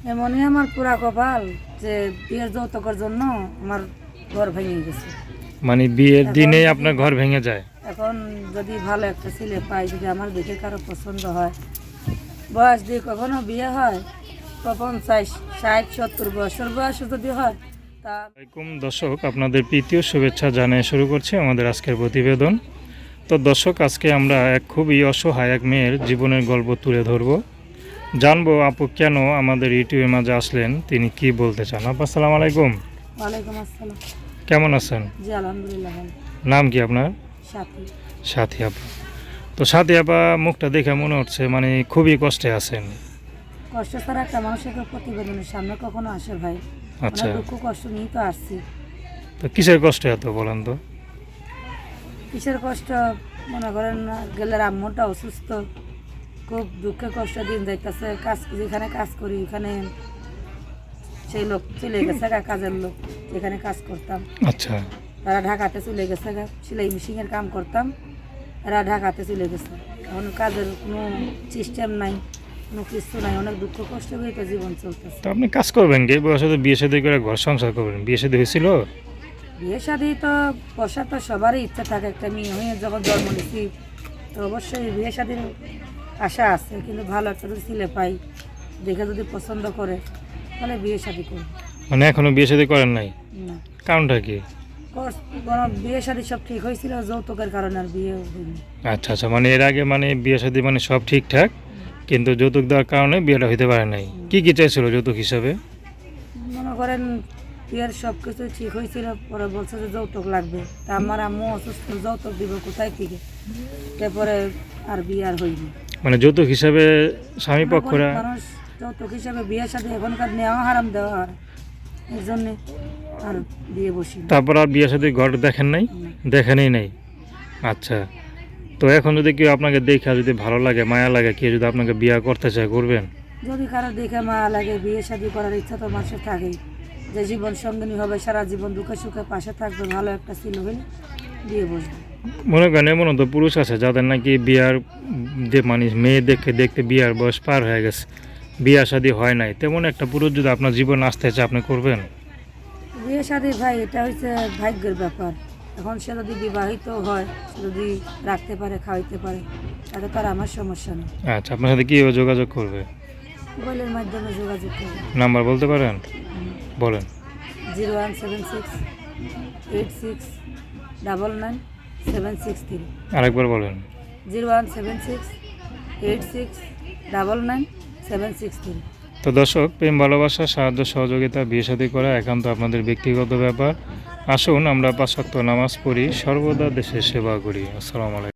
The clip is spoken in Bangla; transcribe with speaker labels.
Speaker 1: এমনই আমার পুরা কপাল যে বিয়ের যৌতুকের জন্য আমার ঘর ভেঙে গেছে।
Speaker 2: মানে বিয়ের
Speaker 1: এখন
Speaker 2: দিনেই
Speaker 1: যদি-
Speaker 2: আপনার ঘর ভেঙে যায়?
Speaker 1: এখন যদি ভালো একটা ছেলে পাই, যদি আমার দেখে কারো পছন্দ হয়, বয়স দিয়ে কখনো বিয়ে হয়, 50, 60, 70 বছর বয়স যদি হয় তা
Speaker 2: আসসালামাইকুম দর্শক, আপনাদের প্রীতীয় শুভেচ্ছা জানিয়ে শুরু করছি আমাদের আজকের প্রতিবেদন। তো দর্শক, আজকে আমরা এক খুবই অসহায় এক মেয়ের জীবনের গল্প তুলে ধরব। জানবো আপু কেন আমাদের ইউটিউবের মাঝে আসলেন, তিনি কি বলতে চান। আপু আসসালামু আলাইকুম,
Speaker 1: ওয়ালাইকুম আসসালাম।
Speaker 2: কেমন আছেন?
Speaker 1: জি আলহামদুলিল্লাহ ভালো।
Speaker 2: নাম কি আপনার?
Speaker 1: সাথী।
Speaker 2: সাথী আপা। তো সাথী আপা, মুখটা দেখে মনে হচ্ছে মানে খুবই কষ্টে আছেন।
Speaker 1: কষ্ট ছাড়া একটা মানুষের প্রতিবেদনের সামনে কখনো আসে ভাই?
Speaker 2: আচ্ছা,
Speaker 1: অনেক দুঃখ কষ্ট নিয়েই তো আসছি।
Speaker 2: তো কিসের কষ্ট এত বলেন তো?
Speaker 1: কিসের কষ্ট? মনে করেন গেলের আম্মুটা অসুস্থ, খুব দুঃখে কষ্ট দিন যাইতেছে। কাজ যেখানে কাজ করি ওখানে সেই লোক চলে গেছে কাজের লোক, যেখানে কাজ করতাম
Speaker 2: আচ্ছা,
Speaker 1: তারা ঢাকাতে চলে গেছে সেলাই মেশিনের কাম করতাম, এরা ঢাকাতে চলে গেছে। এখন কাজের কোনো সিস্টেম নাই, কোনো কিছু নাই, অনেক দুঃখ কষ্ট করে তো জীবন চলতেছে।
Speaker 2: তো আপনি কাজ করবেন কি বয়সে? তো বিয়ে শাদী করে ঘর সংসার করবেন, বিয়ে শাদী হয়েছিল?
Speaker 1: বিয়ে শাদী তো বসার তো সবারই ইচ্ছা থাকে, একটা মেয়ে হয়ে যখন জন্ম নিচ্ছি তো অবশ্যই বিয়ে শাদীর আশা আছে, কিন্তু ভালো একটা যদি ছেলে পাই, দেখে যদি পছন্দ করে তাহলে বিয়ে শাদী করবো।
Speaker 2: মানে এখনো বিয়ে শাদী করেন নাই?
Speaker 1: না,
Speaker 2: কারণটা কি?
Speaker 1: বিয়ে শাদী সব ঠিক হয়েছিল, যৌতুকের কারণে আর বিয়ে হয়নি।
Speaker 2: আচ্ছা আচ্ছা, মানে এর আগে মানে বিয়ে শাদী মানে সব ঠিকঠাক, কিন্তু যৌতুক দেওয়ার কারণে বিয়েটা হইতে পারে নাই। কি কি চাইছিল যৌতুক হিসাবে?
Speaker 1: মনে করেন বিয়ের সব কিছু ঠিক হয়েছিল, পরে বলছে যে যৌতুক লাগবে, তা আমার আম্মু অসুস্থ, যৌতুক দিব কোথায় থেকে? তারপরে আর বিয়ে আর হয়নি।
Speaker 2: মানে যৌতুক হিসাবে স্বামী পক্ষরা?
Speaker 1: মানুষ যৌতুক হিসাবে বিয়ের সাথে এখনকার নেওয়া হারাম, দেওয়া হারাম, এর জন্যে আর বিয়ে বসি না।
Speaker 2: তারপর আর বিয়ে শাদী ঘর দেখেন নাই? দেখেনই নাই। আচ্ছা, তো এখন যদি কেউ আপনাকে দেখে যদি ভালো লাগে, মায়া লাগে, কেউ যদি আপনাকে বিয়ে করতে চায়, করবেন?
Speaker 1: যদি কারো দেখে মায়া লাগে, বিয়ে শাদী করার ইচ্ছা তো মানুষের থাকেই, যে জীবন সঙ্গিনী হবে, সারা জীবন দুঃখে সুখে পাশে থাকবে, ভালো একটা ছিল হলে বিয়ে বসবে।
Speaker 2: মনে করেন এমন তো পুরুষ আছে যাদের নাকি বিয়ার যে মানে মেয়ে দেখতে দেখতে বিয়ার বয়স পার হয়ে গেছে, বিয়া শাদী হয় নাই, তেমন একটা পুরুষ যদি আপনার জীবন আসতে চায়, আপনি করবেন?
Speaker 1: বিয়ে শাদী ভাই এটা হচ্ছে ভাগ্যের ব্যাপার। এখন সে যদি বিবাহিত হয়, সে যদি রাখতে পারে, খাওয়াইতে পারে, তাহলে তার আমার সমস্যা নেই।
Speaker 2: আচ্ছা, আপনার সাথে কীভাবে যোগাযোগ করবে?
Speaker 1: মোবাইলের মাধ্যমে যোগাযোগ করবে।
Speaker 2: নাম্বার বলতে পারেন? বলেন।
Speaker 1: 017686999763।
Speaker 2: আরেকবার বলেন।
Speaker 1: 017686999763।
Speaker 2: তো দর্শক, প্রেম ভালোবাসা সাহায্য সহযোগিতা বিয়ে শাদী করা একান্ত আপনাদের ব্যক্তিগত ব্যাপার। আসুন আমরা 5 ওয়াক্ত নামাজ পড়ি, সর্বদা দেশের সেবা করি। আসসালামু আলাইকুম।